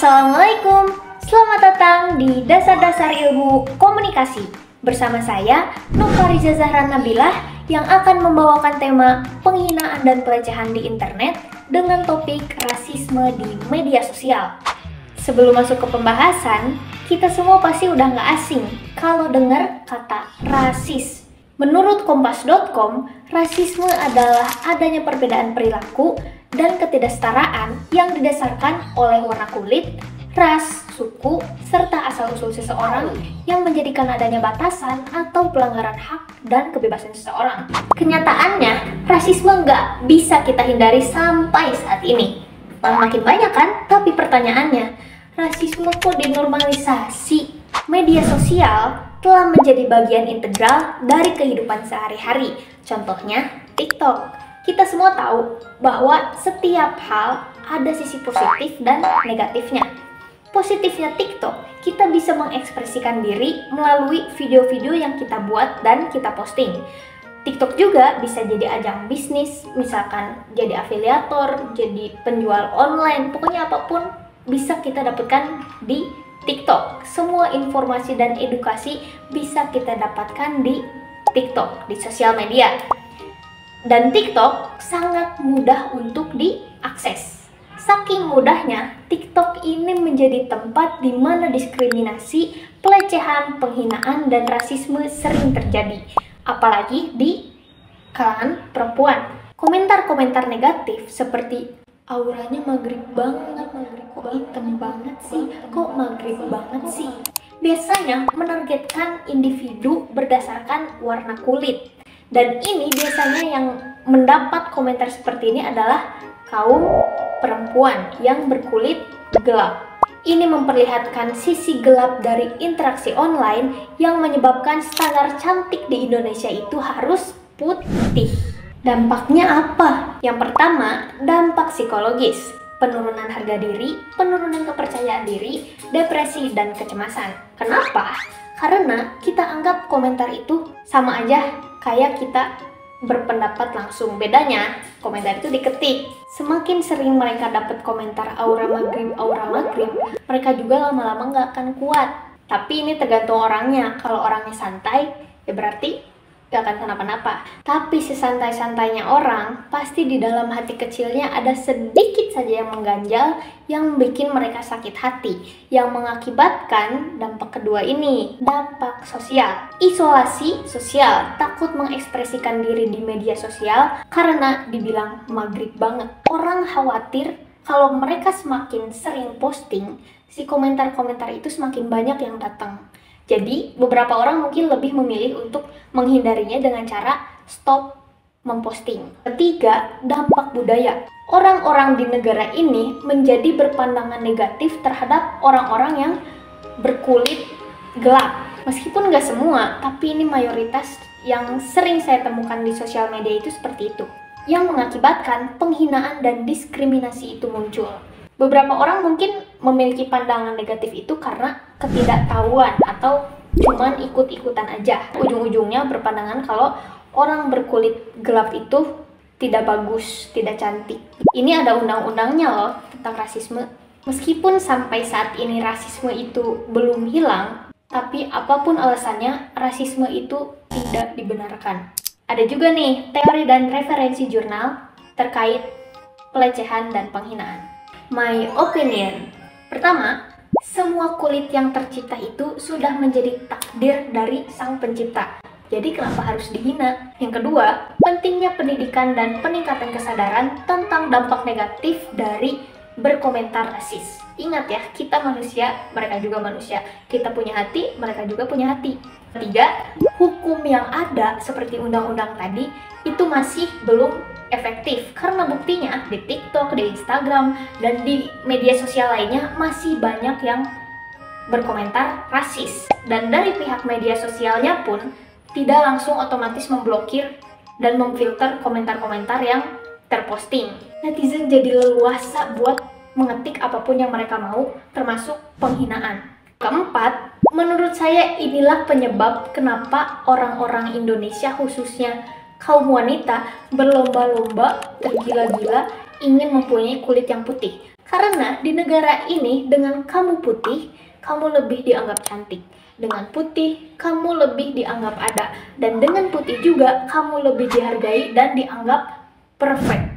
Assalamualaikum, selamat datang di Dasar-Dasar Ilmu Komunikasi. Bersama saya, Nufariza Zahra Nabilah, yang akan membawakan tema penghinaan dan pelecehan di internet dengan topik rasisme di media sosial. Sebelum masuk ke pembahasan, kita semua pasti udah nggak asing kalau dengar kata rasis. Menurut Kompas.com, rasisme adalah adanya perbedaan perilaku dan ketidaksetaraan yang didasarkan oleh warna kulit, ras, suku, serta asal-usul seseorang yang menjadikan adanya batasan atau pelanggaran hak dan kebebasan seseorang. Kenyataannya, rasisme nggak bisa kita hindari sampai saat ini. Makin banyak kan? Tapi pertanyaannya, rasisme kok dinormalisasi? Media sosial telah menjadi bagian integral dari kehidupan sehari-hari. Contohnya, TikTok. Kita semua tahu bahwa setiap hal ada sisi positif dan negatifnya. Positifnya TikTok, kita bisa mengekspresikan diri melalui video-video yang kita buat dan kita posting. TikTok juga bisa jadi ajang bisnis, misalkan jadi afiliator, jadi penjual online, pokoknya apapun bisa kita dapatkan di TikTok. Semua informasi dan edukasi bisa kita dapatkan di TikTok, di sosial media. Dan TikTok sangat mudah untuk diakses. Saking mudahnya, TikTok ini menjadi tempat di mana diskriminasi, pelecehan, penghinaan, dan rasisme sering terjadi. Apalagi di kalangan perempuan. Komentar-komentar negatif seperti auranya maghrib banget, kok hitam banget sih, kok maghrib banget sih, biasanya menargetkan individu berdasarkan warna kulit. Dan ini biasanya yang mendapat komentar seperti ini adalah kaum perempuan yang berkulit gelap. Ini memperlihatkan sisi gelap dari interaksi online yang menyebabkan standar cantik di Indonesia itu harus putih. Dampaknya apa? Yang pertama, dampak psikologis. Penurunan harga diri, penurunan kepercayaan diri, depresi, dan kecemasan. Kenapa? Karena kita anggap komentar itu sama aja kayak kita berpendapat langsung. Bedanya, komentar itu diketik. Semakin sering mereka dapat komentar aura maghrib, mereka juga lama-lama nggak akan kuat. Tapi ini tergantung orangnya. Kalau orangnya santai, ya berarti gak akan kenapa-napa. Tapi sesantai-santainya orang, pasti di dalam hati kecilnya ada sedikit saja yang mengganjal, yang bikin mereka sakit hati, yang mengakibatkan dampak kedua ini, dampak sosial. Isolasi sosial, takut mengekspresikan diri di media sosial karena dibilang maghrib banget. Orang khawatir kalau mereka semakin sering posting, si komentar-komentar itu semakin banyak yang datang. Jadi, beberapa orang mungkin lebih memilih untuk menghindarinya dengan cara stop memposting. Ketiga, dampak budaya. Orang-orang di negara ini menjadi berpandangan negatif terhadap orang-orang yang berkulit gelap. Meskipun nggak semua, tapi ini mayoritas yang sering saya temukan di sosial media itu seperti itu. Yang mengakibatkan penghinaan dan diskriminasi itu muncul. Beberapa orang mungkin memiliki pandangan negatif itu karena ketidaktahuan atau cuman ikut-ikutan aja. Ujung-ujungnya berpandangan kalau orang berkulit gelap itu tidak bagus, tidak cantik. Ini ada undang-undangnya loh tentang rasisme. Meskipun sampai saat ini rasisme itu belum hilang, tapi apapun alasannya, rasisme itu tidak dibenarkan. Ada juga nih teori dan referensi jurnal terkait pelecehan dan penghinaan. My opinion. Pertama, semua kulit yang tercipta itu sudah menjadi takdir dari sang pencipta. Jadi kenapa harus dihina? Yang kedua, pentingnya pendidikan dan peningkatan kesadaran tentang dampak negatif dari berkomentar rasis. Ingat ya, kita manusia, mereka juga manusia. Kita punya hati, mereka juga punya hati. Ketiga, hukum yang ada seperti undang-undang tadi itu masih belum efektif karena buktinya di TikTok, di Instagram, dan di media sosial lainnya masih banyak yang berkomentar rasis. Dan dari pihak media sosialnya pun tidak langsung otomatis memblokir dan memfilter komentar-komentar yang terposting. Netizen jadi leluasa buat mengetik apapun yang mereka mau, termasuk penghinaan. Keempat, menurut saya inilah penyebab kenapa orang-orang Indonesia khususnya kaum wanita berlomba-lomba tergila-gila ingin mempunyai kulit yang putih. Karena di negara ini dengan kamu putih, kamu lebih dianggap cantik. Dengan putih, kamu lebih dianggap ada. Dan dengan putih juga, kamu lebih dihargai dan dianggap perfect.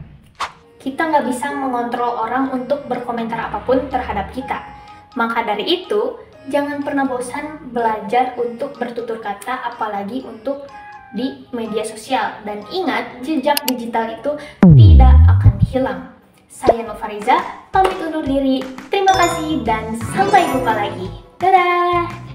Kita nggak bisa mengontrol orang untuk berkomentar apapun terhadap kita. Maka dari itu, jangan pernah bosan belajar untuk bertutur kata, apalagi untuk di media sosial. Dan ingat, jejak digital itu tidak akan hilang. Saya Novariza, pamit undur diri. Terima kasih dan sampai jumpa lagi. Dadah!